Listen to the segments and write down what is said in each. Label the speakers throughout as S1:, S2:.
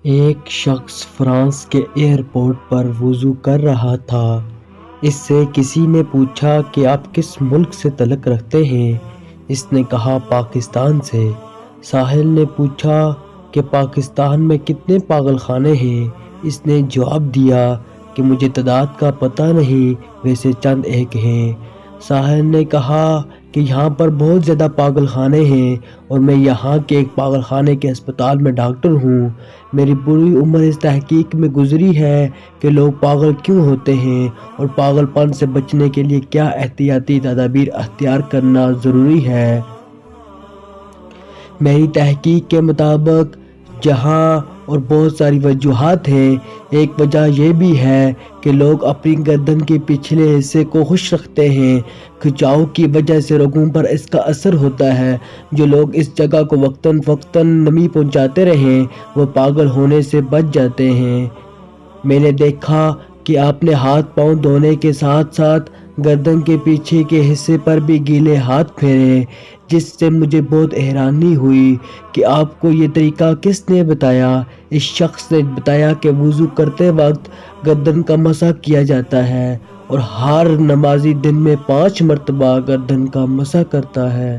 S1: ایک شخص فرانس کے ایئرپورٹ پر وضو کر رہا تھا۔ اس سے کسی نے پوچھا کہ آپ کس ملک سے تعلق رکھتے ہیں؟ اس نے کہا پاکستان سے۔ ساحل نے پوچھا کہ پاکستان میں کتنے پاگل خانے ہیں؟ اس نے جواب دیا کہ مجھے تعداد کا پتہ نہیں، ویسے چند ایک ہیں۔ ساحل نے کہا کہ یہاں پر بہت زیادہ پاگل خانے ہیں اور میں یہاں کے ایک پاگل خانے کے ہسپتال میں ڈاکٹر ہوں۔ میری پوری عمر اس تحقیق میں گزری ہے کہ لوگ پاگل کیوں ہوتے ہیں اور پاگل پن سے بچنے کے لیے کیا احتیاطی تدابیر اختیار کرنا ضروری ہے۔ میری تحقیق کے مطابق جہاں اور بہت ساری وجوہات ہیں۔ ایک وجہ یہ بھی ہے کہ لوگ اپنی گردن کے پچھلے حصے کو خشک رکھتے ہیں۔ کھچاؤ کی وجہ سے رگوں پر اس کا اثر ہوتا ہے۔ جو لوگ اس جگہ کو وقتاً فوقتاً نمی پہنچاتے رہیں وہ پاگل ہونے سے بچ جاتے ہیں۔ میں نے دیکھا کہ آپ نے ہاتھ پاؤں دھونے کے ساتھ ساتھ گردن کے پیچھے کے حصے پر بھی گیلے ہاتھ پھیرے، جس سے مجھے بہت حیرانی ہوئی کہ آپ کو یہ طریقہ کس نے بتایا۔ اس شخص نے بتایا کہ وضو کرتے وقت گردن کا مسح کیا جاتا ہے اور ہر نمازی دن میں 5 مرتبہ گردن کا مسح کرتا ہے۔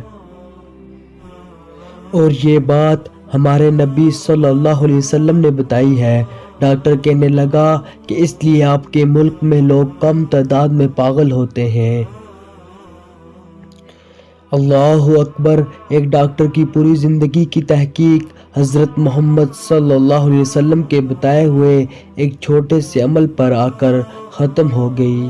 S1: اور یہ بات ہمارے نبی صلی اللہ علیہ وسلم نے بتائی ہے۔ ڈاکٹر کہنے لگا کہ اس لیے آپ کے ملک میں لوگ کم تعداد میں پاگل ہوتے ہیں۔ اللہ اکبر! ایک ڈاکٹر کی پوری زندگی کی تحقیق حضرت محمد صلی اللہ علیہ وسلم کے بتائے ہوئے ایک چھوٹے سے عمل پر آ کر ختم ہو گئی۔